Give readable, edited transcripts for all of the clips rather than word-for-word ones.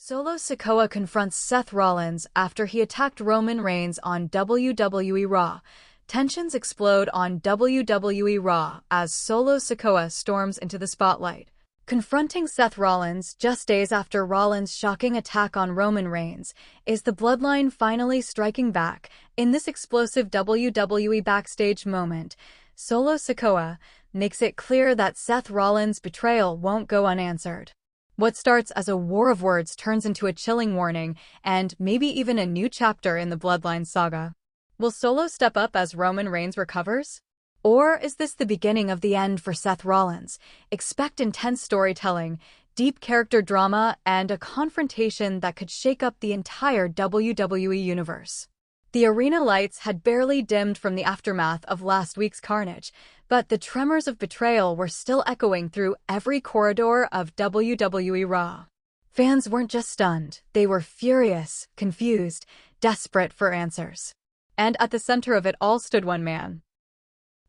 Sikoa confronts Seth Rollins after he attacked Roman Reigns on WWE RAW. Tensions explode on WWE RAW as Sikoa storms into the spotlight. Confronting Seth Rollins just days after Rollins' shocking attack on Roman Reigns, is the Bloodline finally striking back? In this explosive WWE backstage moment, Sikoa makes it clear that Seth Rollins' betrayal won't go unanswered. What starts as a war of words turns into a chilling warning, and maybe even a new chapter in the Bloodline saga. Will Solo step up as Roman Reigns recovers? Or is this the beginning of the end for Seth Rollins? Expect intense storytelling, deep character drama, and a confrontation that could shake up the entire WWE universe. The arena lights had barely dimmed from the aftermath of last week's carnage, but the tremors of betrayal were still echoing through every corridor of WWE RAW. Fans weren't just stunned, they were furious, confused, desperate for answers. And at the center of it all stood one man.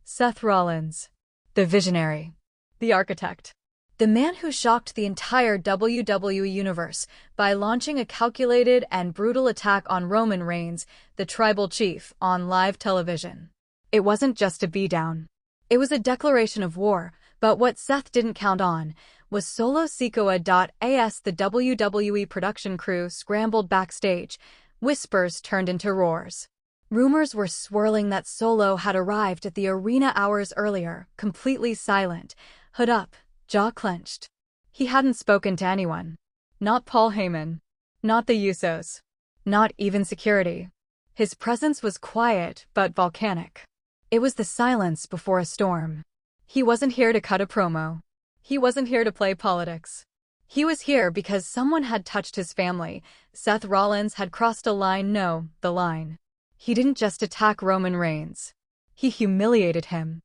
Seth Rollins. The visionary. The architect. The man who shocked the entire WWE universe by launching a calculated and brutal attack on Roman Reigns, the tribal chief, on live television. It wasn't just a beatdown. It was a declaration of war, but what Seth didn't count on was Sikoa. The WWE production crew scrambled backstage. Whispers turned into roars. Rumors were swirling that Solo had arrived at the arena hours earlier, completely silent, hood up, jaw clenched. He hadn't spoken to anyone. Not Paul Heyman. Not the Usos. Not even security. His presence was quiet but volcanic. It was the silence before a storm. He wasn't here to cut a promo. He wasn't here to play politics. He was here because someone had touched his family. Seth Rollins had crossed a line. No, the line. He didn't just attack Roman Reigns. He humiliated him.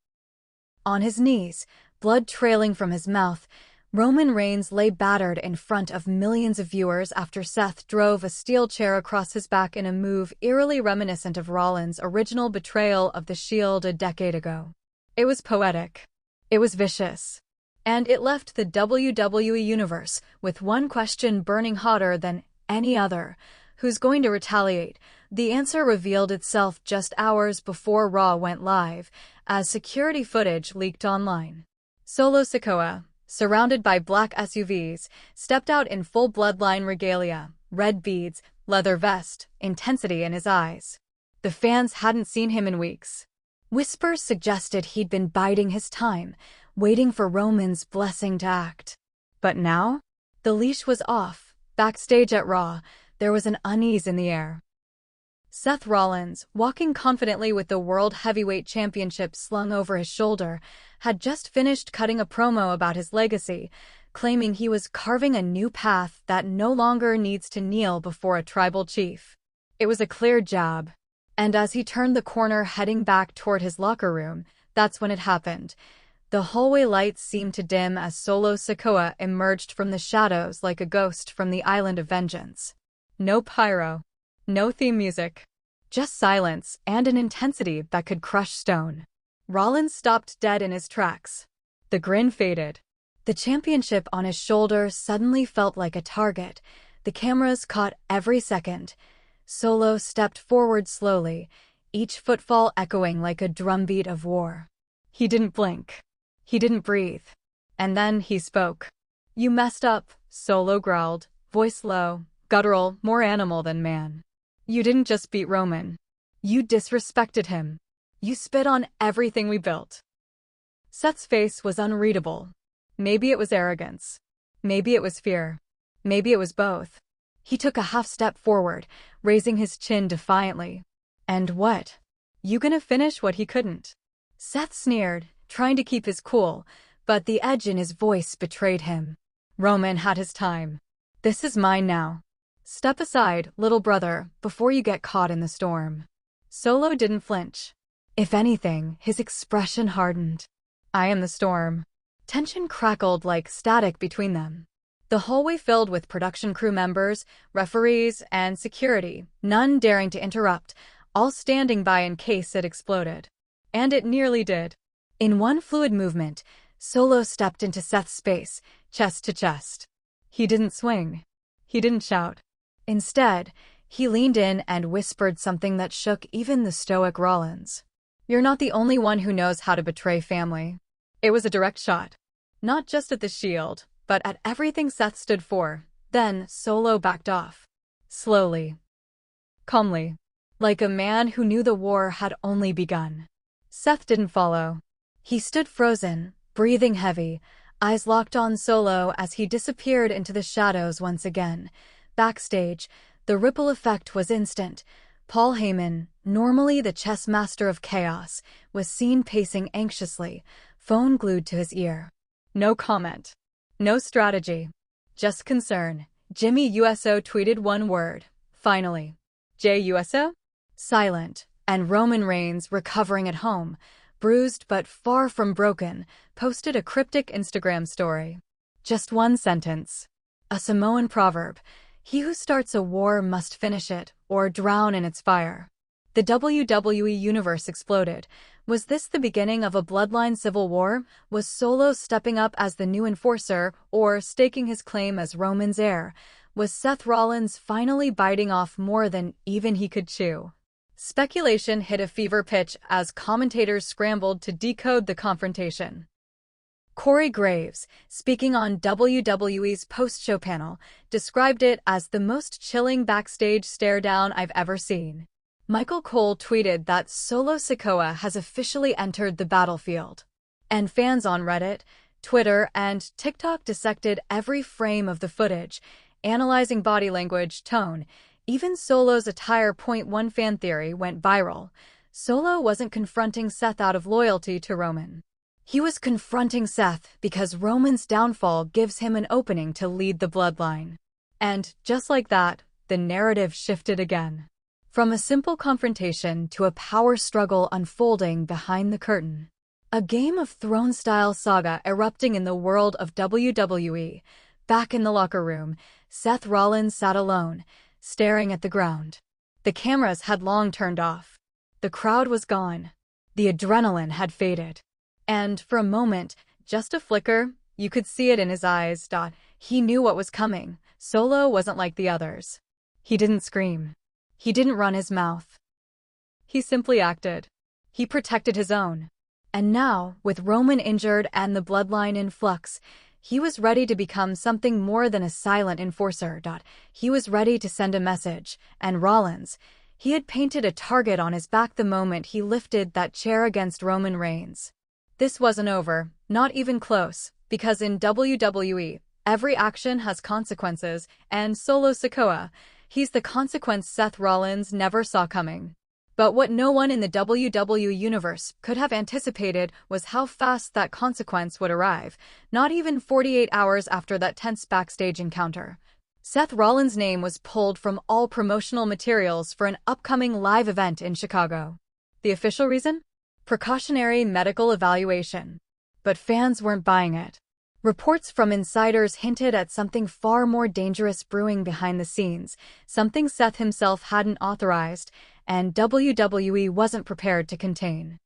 On his knees, blood trailing from his mouth, Roman Reigns lay battered in front of millions of viewers after Seth drove a steel chair across his back in a move eerily reminiscent of Rollins' original betrayal of the Shield a decade ago. It was poetic. It was vicious. And it left the WWE universe with one question burning hotter than any other. Who's going to retaliate? The answer revealed itself just hours before Raw went live, as security footage leaked online. Sikoa, surrounded by black SUVs, stepped out in full Bloodline regalia, red beads, leather vest, intensity in his eyes. The fans hadn't seen him in weeks. Whispers suggested he'd been biding his time, waiting for Roman's blessing to act. But now? The leash was off. Backstage at Raw, there was an unease in the air. Seth Rollins, walking confidently with the World Heavyweight Championship slung over his shoulder, had just finished cutting a promo about his legacy, claiming he was carving a new path that no longer needs to kneel before a tribal chief. It was a clear jab. And as he turned the corner heading back toward his locker room, that's when it happened. The hallway lights seemed to dim as Sikoa emerged from the shadows like a ghost from the Island of Vengeance. No pyro. No theme music. Just silence and an intensity that could crush stone. Rollins stopped dead in his tracks. The grin faded. The championship on his shoulder suddenly felt like a target. The cameras caught every second. Solo stepped forward slowly, each footfall echoing like a drumbeat of war. He didn't blink. He didn't breathe. And then he spoke. "You messed up," Solo growled, voice low, guttural, more animal than man. "You didn't just beat Roman. You disrespected him. You spit on everything we built." Seth's face was unreadable. Maybe it was arrogance. Maybe it was fear. Maybe it was both. He took a half step forward, raising his chin defiantly. "And what? You gonna finish what he couldn't?" Seth sneered, trying to keep his cool, but the edge in his voice betrayed him. "Roman had his time. This is mine now. Step aside, little brother, before you get caught in the storm." Solo didn't flinch. If anything, his expression hardened. "I am the storm." Tension crackled like static between them. The hallway filled with production crew members, referees, and security, none daring to interrupt, all standing by in case it exploded. And it nearly did. In one fluid movement, Solo stepped into Seth's space, chest to chest. He didn't swing. He didn't shout. Instead, he leaned in and whispered something that shook even the stoic Rollins. "You're not the only one who knows how to betray family." It was a direct shot. Not just at the Shield, but at everything Seth stood for. Then Solo backed off. Slowly. Calmly. Like a man who knew the war had only begun. Seth didn't follow. He stood frozen, breathing heavy, eyes locked on Solo as he disappeared into the shadows once again. Backstage, the ripple effect was instant. Paul Heyman, normally the chess master of chaos, was seen pacing anxiously, phone glued to his ear. No comment. No strategy. Just concern. Jimmy USO tweeted one word. Finally. Jey Uso? Silent. And Roman Reigns, recovering at home, bruised but far from broken, posted a cryptic Instagram story. Just one sentence. A Samoan proverb. He who starts a war must finish it, or drown in its fire. The WWE Universe exploded. Was this the beginning of a bloodline civil war? Was Solo stepping up as the new enforcer, or staking his claim as Roman's heir? Was Seth Rollins finally biting off more than even he could chew? Speculation hit a fever pitch as commentators scrambled to decode the confrontation. Corey Graves, speaking on WWE's post-show panel, described it as the most chilling backstage stare-down I've ever seen. Michael Cole tweeted that Solo Sikoa has officially entered the battlefield. And fans on Reddit, Twitter, and TikTok dissected every frame of the footage, analyzing body language, tone. Even Solo's attire. One fan theory went viral. Solo wasn't confronting Seth out of loyalty to Roman. He was confronting Seth because Roman's downfall gives him an opening to lead the bloodline. And, just like that, the narrative shifted again. From a simple confrontation to a power struggle unfolding behind the curtain. A Game of Thrones-style saga erupting in the world of WWE. Back in the locker room, Seth Rollins sat alone, staring at the ground. The cameras had long turned off. The crowd was gone. The adrenaline had faded. And for a moment, just a flicker, you could see it in his eyes. He knew what was coming. Solo wasn't like the others. He didn't scream. He didn't run his mouth. He simply acted. He protected his own. And now, with Roman injured and the bloodline in flux, he was ready to become something more than a silent enforcer. He was ready to send a message. And Rollins, he had painted a target on his back the moment he lifted that chair against Roman Reigns. This wasn't over, not even close, because in WWE, every action has consequences, and Solo Sikoa, he's the consequence Seth Rollins never saw coming. But what no one in the WWE Universe could have anticipated was how fast that consequence would arrive, not even 48 hours after that tense backstage encounter. Seth Rollins' name was pulled from all promotional materials for an upcoming live event in Chicago. The official reason? Precautionary medical evaluation. But fans weren't buying it. Reports from insiders hinted at something far more dangerous brewing behind the scenes, something Seth himself hadn't authorized, and WWE wasn't prepared to contain.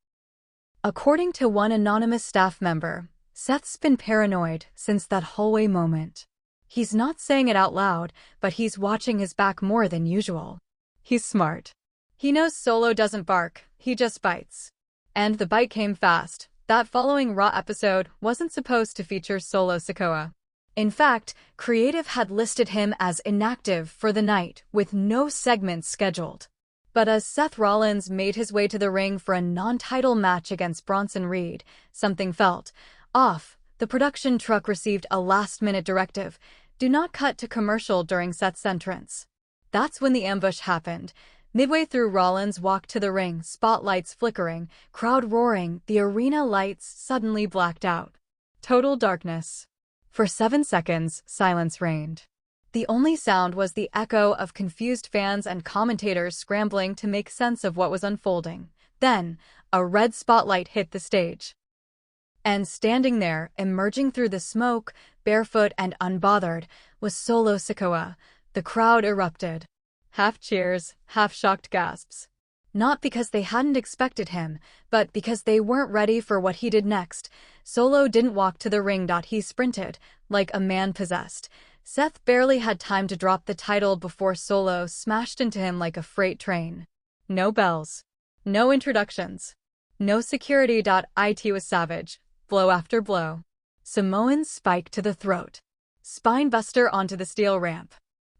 According to one anonymous staff member, Seth's been paranoid since that hallway moment. He's not saying it out loud, but he's watching his back more than usual. He's smart. He knows Solo doesn't bark, he just bites. And the bite came fast. That following Raw episode wasn't supposed to feature Solo Sikoa. In fact, creative had listed him as inactive for the night, with no segments scheduled. But as Seth Rollins made his way to the ring for a non-title match against Bronson Reed, something felt off. The production truck received a last-minute directive: do not cut to commercial during Seth's entrance. That's when the ambush happened. Midway through Rollins' walk to the ring, spotlights flickering, crowd roaring, the arena lights suddenly blacked out. Total darkness. For 7 seconds, silence reigned. The only sound was the echo of confused fans and commentators scrambling to make sense of what was unfolding. Then, a red spotlight hit the stage. And standing there, emerging through the smoke, barefoot and unbothered, was Solo Sikoa. The crowd erupted. Half cheers, half shocked gasps. Not because they hadn't expected him, but because they weren't ready for what he did next. Solo didn't walk to the ring. He sprinted, like a man possessed. Seth barely had time to drop the title before Solo smashed into him like a freight train. No bells. No introductions. No security. It was savage. Blow after blow. Samoan spike to the throat. Spinebuster onto the steel ramp.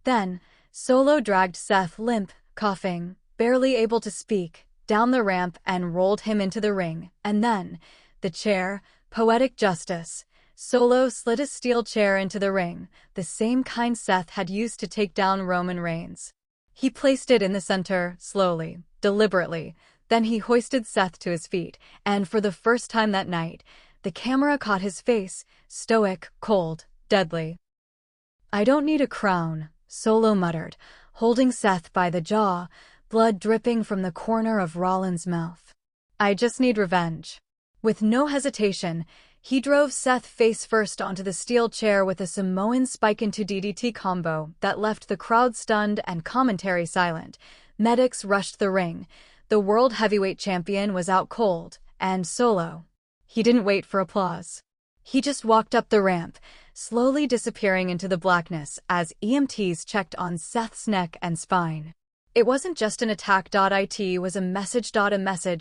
Then, Solo dragged Seth limp, coughing, barely able to speak, down the ramp and rolled him into the ring. And then, the chair, poetic justice. Solo slid a steel chair into the ring, the same kind Seth had used to take down Roman Reigns. He placed it in the center, slowly, deliberately. Then he hoisted Seth to his feet, and for the first time that night, the camera caught his face, stoic, cold, deadly. "I don't need a crown," Solo muttered, holding Seth by the jaw, blood dripping from the corner of Rollins' mouth. "I just need revenge." With no hesitation, he drove Seth face first onto the steel chair with a Samoan spike into DDT combo that left the crowd stunned and commentary silent. Medics rushed the ring. The World Heavyweight Champion was out cold, and Solo. He didn't wait for applause. He just walked up the ramp, slowly disappearing into the blackness as EMTs checked on Seth's neck and spine. It wasn't just an attack. It was a message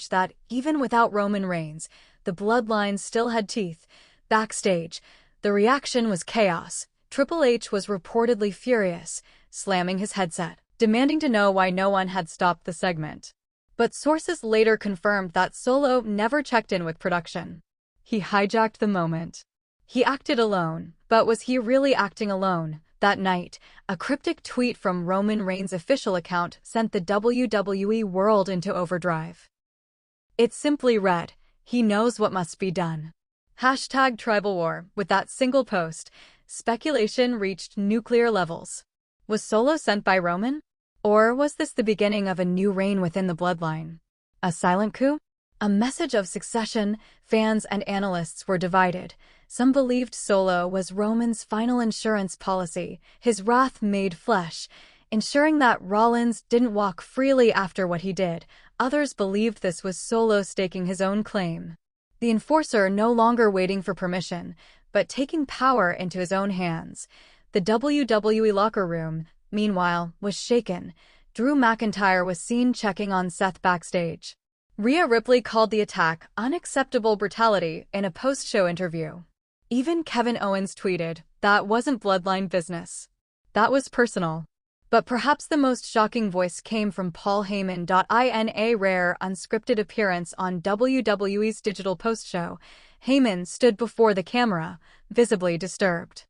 that, even without Roman Reigns, the bloodline still had teeth. Backstage, the reaction was chaos. Triple H was reportedly furious, slamming his headset, demanding to know why no one had stopped the segment. But sources later confirmed that Solo never checked in with production. He hijacked the moment. He acted alone, but was he really acting alone? That night, a cryptic tweet from Roman Reigns' official account sent the WWE world into overdrive. It simply read, "He knows what must be done." #Tribal War. With that single post, speculation reached nuclear levels. Was Solo sent by Roman? Or was this the beginning of a new reign within the bloodline? A silent coup? A message of succession? Fans and analysts were divided. Some believed Solo was Roman's final insurance policy, his wrath made flesh, ensuring that Rollins didn't walk freely after what he did. Others believed this was Solo staking his own claim. The enforcer no longer waiting for permission, but taking power into his own hands. The WWE locker room, meanwhile, was shaken. Drew McIntyre was seen checking on Seth backstage. Rhea Ripley called the attack unacceptable brutality in a post-show interview. Even Kevin Owens tweeted, "That wasn't bloodline business. That was personal." But perhaps the most shocking voice came from Paul Heyman. In a rare, unscripted appearance on WWE's digital post-show, Heyman stood before the camera, visibly disturbed.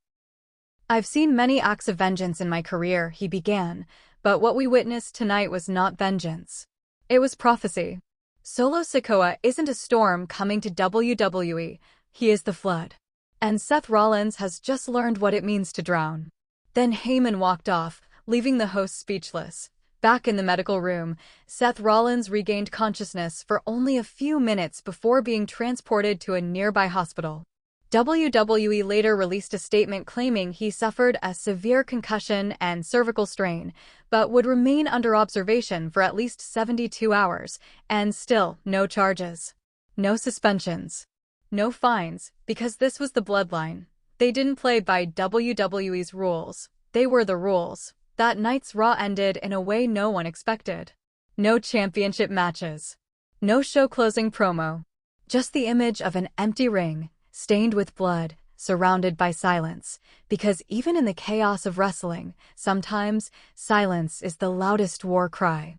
"I've seen many acts of vengeance in my career," he began, "but what we witnessed tonight was not vengeance. It was prophecy. Solo Sikoa isn't a storm coming to WWE, he is the flood. And Seth Rollins has just learned what it means to drown." Then Heyman walked off, leaving the host speechless. Back in the medical room, Seth Rollins regained consciousness for only a few minutes before being transported to a nearby hospital. WWE later released a statement claiming he suffered a severe concussion and cervical strain, but would remain under observation for at least 72 hours, and still no charges. No suspensions. No fines, because this was the bloodline. They didn't play by WWE's rules. They were the rules. That night's Raw ended in a way no one expected. No championship matches. No show-closing promo. Just the image of an empty ring, stained with blood, surrounded by silence, because even in the chaos of wrestling, sometimes silence is the loudest war cry.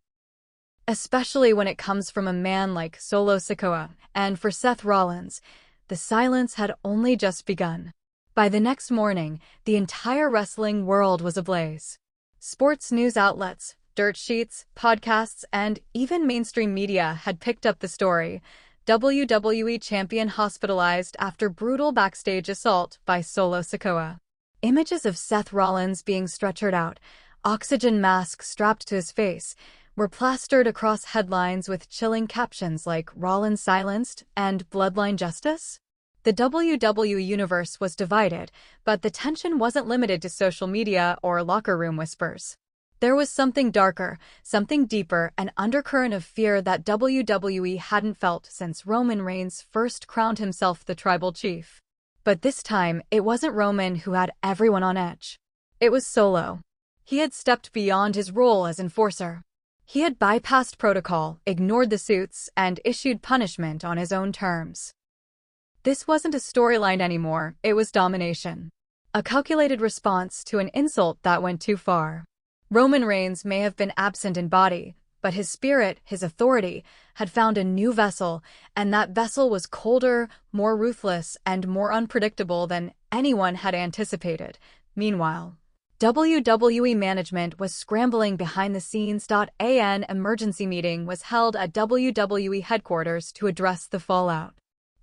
Especially when it comes from a man like Solo Sikoa, and for Seth Rollins, the silence had only just begun. By the next morning, the entire wrestling world was ablaze. Sports news outlets, dirt sheets, podcasts, and even mainstream media had picked up the story. WWE champion hospitalized after brutal backstage assault by Solo Sikoa. Images of Seth Rollins being stretchered out, oxygen mask strapped to his face, were plastered across headlines with chilling captions like "Rollins silenced" and "Bloodline justice?" The WWE universe was divided, but the tension wasn't limited to social media or locker room whispers. There was something darker, something deeper, an undercurrent of fear that WWE hadn't felt since Roman Reigns first crowned himself the tribal chief. But this time, it wasn't Roman who had everyone on edge. It was Solo. He had stepped beyond his role as enforcer. He had bypassed protocol, ignored the suits, and issued punishment on his own terms. This wasn't a storyline anymore, it was domination. A calculated response to an insult that went too far. Roman Reigns may have been absent in body, but his spirit, his authority, had found a new vessel, and that vessel was colder, more ruthless, and more unpredictable than anyone had anticipated. Meanwhile, WWE management was scrambling behind the scenes. An emergency meeting was held at WWE headquarters to address the fallout.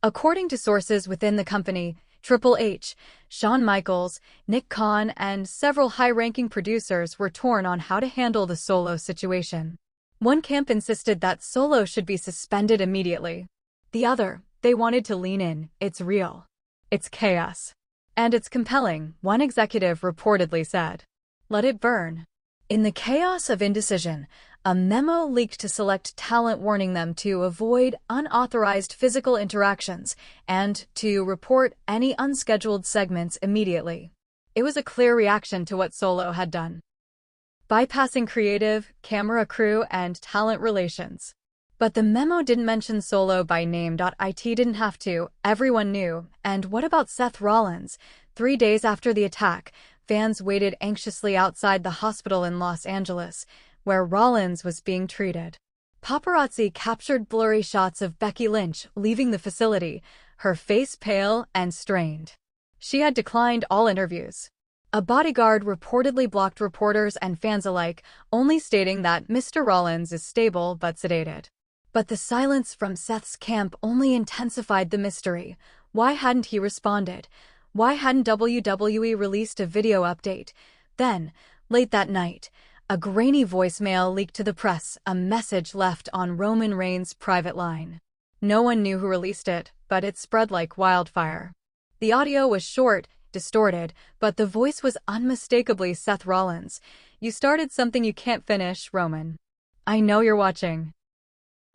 According to sources within the company, Triple H, Shawn Michaels, Nick Khan, and several high-ranking producers were torn on how to handle the Solo situation. One camp insisted that Solo should be suspended immediately. The other, they wanted to lean in. It's real. It's chaos. And it's compelling, one executive reportedly said. Let it burn. In the chaos of indecision, a memo leaked to select talent warning them to avoid unauthorized physical interactions and to report any unscheduled segments immediately. It was a clear reaction to what Solo had done. Bypassing creative, camera crew, and talent relations. But the memo didn't mention Solo by name. It didn't have to, everyone knew. And what about Seth Rollins? 3 days after the attack, fans waited anxiously outside the hospital in Los Angeles, where Rollins was being treated. Paparazzi captured blurry shots of Becky Lynch leaving the facility, her face pale and strained. She had declined all interviews. A bodyguard reportedly blocked reporters and fans alike, only stating that Mr. Rollins is stable but sedated. But the silence from Seth's camp only intensified the mystery. Why hadn't he responded? Why hadn't WWE released a video update? Then, late that night, a grainy voicemail leaked to the press, a message left on Roman Reigns' private line. No one knew who released it, but it spread like wildfire. The audio was short, distorted, but the voice was unmistakably Seth Rollins. You started something you can't finish, Roman. I know you're watching.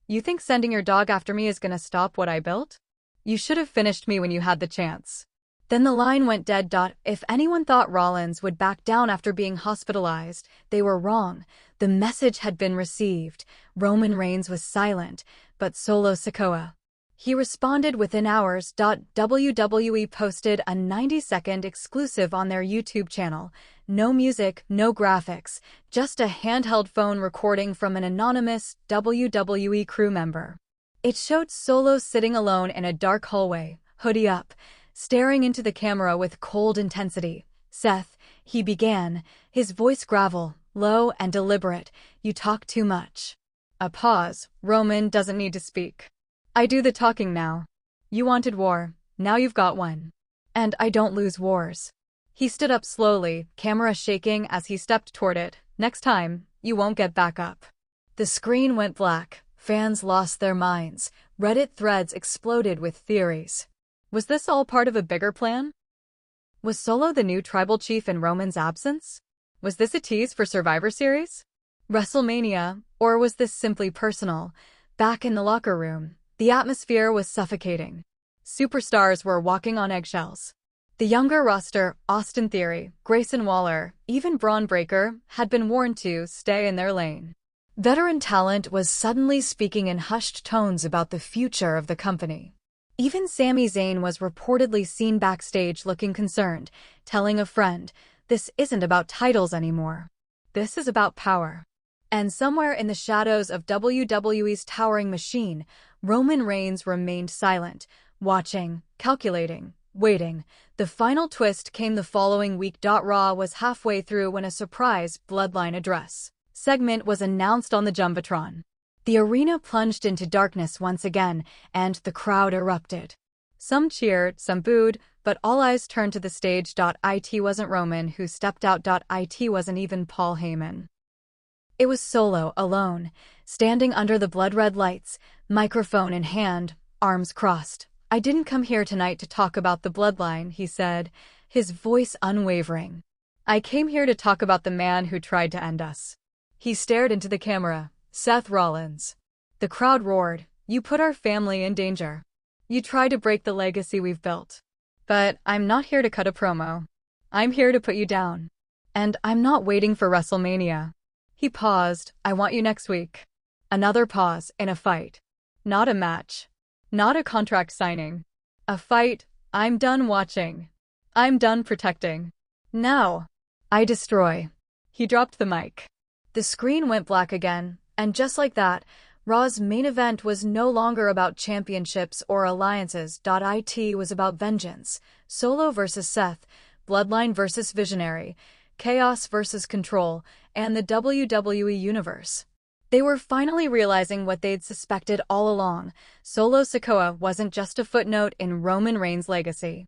You think sending your dog after me is gonna stop what I built? You should have finished me when you had the chance. Then the line went dead. If anyone thought Rollins would back down after being hospitalized, they were wrong. The message had been received. Roman Reigns was silent, but Solo Sikoa. He responded within hours. WWE posted a 90-second exclusive on their YouTube channel. No music, no graphics, just a handheld phone recording from an anonymous WWE crew member. It showed Solo sitting alone in a dark hallway, hoodie up, staring into the camera with cold intensity. Seth, he began, his voice gravel, low and deliberate. You talk too much. A pause. Roman doesn't need to speak. I do the talking now. You wanted war, now you've got one. And I don't lose wars. He stood up slowly, camera shaking as he stepped toward it. Next time, you won't get back up. The screen went black. Fans lost their minds. Reddit threads exploded with theories. Was this all part of a bigger plan? Was Solo the new tribal chief in Roman's absence? Was this a tease for Survivor Series? WrestleMania? Or was this simply personal? Back in the locker room, the atmosphere was suffocating. Superstars were walking on eggshells. The younger roster, Austin Theory, Grayson Waller, even Braun Breaker, had been warned to stay in their lane. Veteran talent was suddenly speaking in hushed tones about the future of the company. Even Sami Zayn was reportedly seen backstage looking concerned, telling a friend, "This isn't about titles anymore. This is about power." And somewhere in the shadows of WWE's towering machine, Roman Reigns remained silent, watching, calculating, waiting. The final twist came the following week. RAW was halfway through when a surprise Bloodline address segment was announced on the Jumbotron. The arena plunged into darkness once again, and the crowd erupted. Some cheered, some booed, but all eyes turned to the stage. It wasn't Roman who stepped out. It wasn't even Paul Heyman. It was Solo, alone, standing under the blood-red lights, microphone in hand, arms crossed. "I didn't come here tonight to talk about the bloodline," he said, his voice unwavering. "I came here to talk about the man who tried to end us." He stared into the camera. Seth Rollins. The crowd roared. "You put our family in danger. You tried to break the legacy we've built. But I'm not here to cut a promo. I'm here to put you down." And I'm not waiting for WrestleMania. He paused. I want you next week. Another pause in a fight. Not a match. Not a contract signing. A fight. I'm done watching. I'm done protecting. Now, I destroy. He dropped the mic. The screen went black again, and just like that, Raw's main event was no longer about championships or alliances. It was about vengeance. Solo versus Seth, Bloodline versus Visionary, Chaos versus Control, and the WWE Universe. They were finally realizing what they'd suspected all along. Solo Sikoa wasn't just a footnote in Roman Reigns' legacy.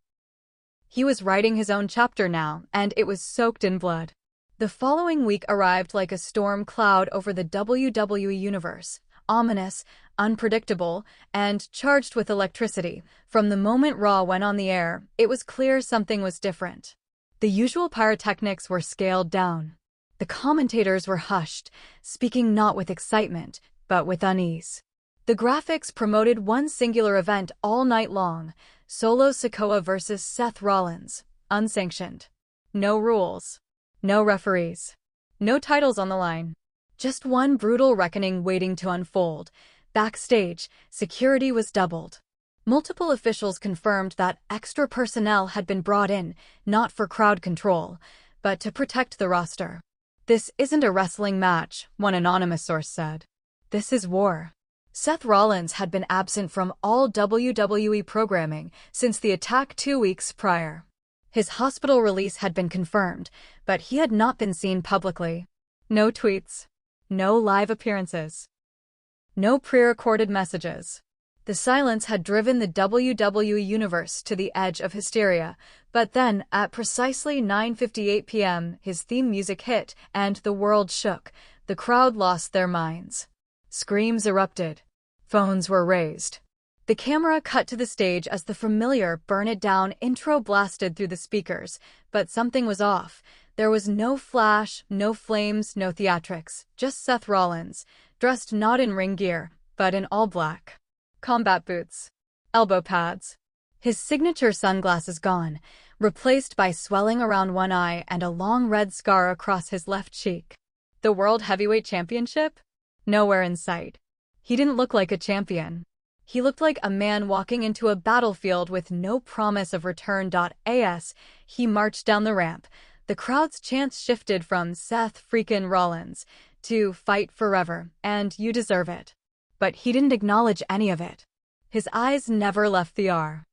He was writing his own chapter now, and it was soaked in blood. The following week arrived like a storm cloud over the WWE Universe. Ominous, unpredictable, and charged with electricity. From the moment Raw went on the air, it was clear something was different. The usual pyrotechnics were scaled down. The commentators were hushed, speaking not with excitement, but with unease. The graphics promoted one singular event all night long: Solo Sikoa versus Seth Rollins, unsanctioned. No rules. No referees. No titles on the line. Just one brutal reckoning waiting to unfold. Backstage, security was doubled. Multiple officials confirmed that extra personnel had been brought in, not for crowd control, but to protect the roster. This isn't a wrestling match, one anonymous source said. This is war. Seth Rollins had been absent from all WWE programming since the attack 2 weeks prior. His hospital release had been confirmed, but he had not been seen publicly. No tweets. No live appearances. No pre-recorded messages. The silence had driven the WWE Universe to the edge of hysteria, but then, at precisely 9:58 p.m., his theme music hit, and the world shook. The crowd lost their minds. Screams erupted. Phones were raised. The camera cut to the stage as the familiar Burn It Down intro blasted through the speakers, but something was off. There was no flash, no flames, no theatrics, just Seth Rollins, dressed not in ring gear, but in all black. Combat boots. Elbow pads. His signature sunglasses gone, replaced by swelling around one eye and a long red scar across his left cheek. The World Heavyweight Championship? Nowhere in sight. He didn't look like a champion. He looked like a man walking into a battlefield with no promise of return. As he marched down the ramp, the crowd's chants shifted from Seth freakin' Rollins to Fight Forever and You Deserve It. But he didn't acknowledge any of it. His eyes never left the R.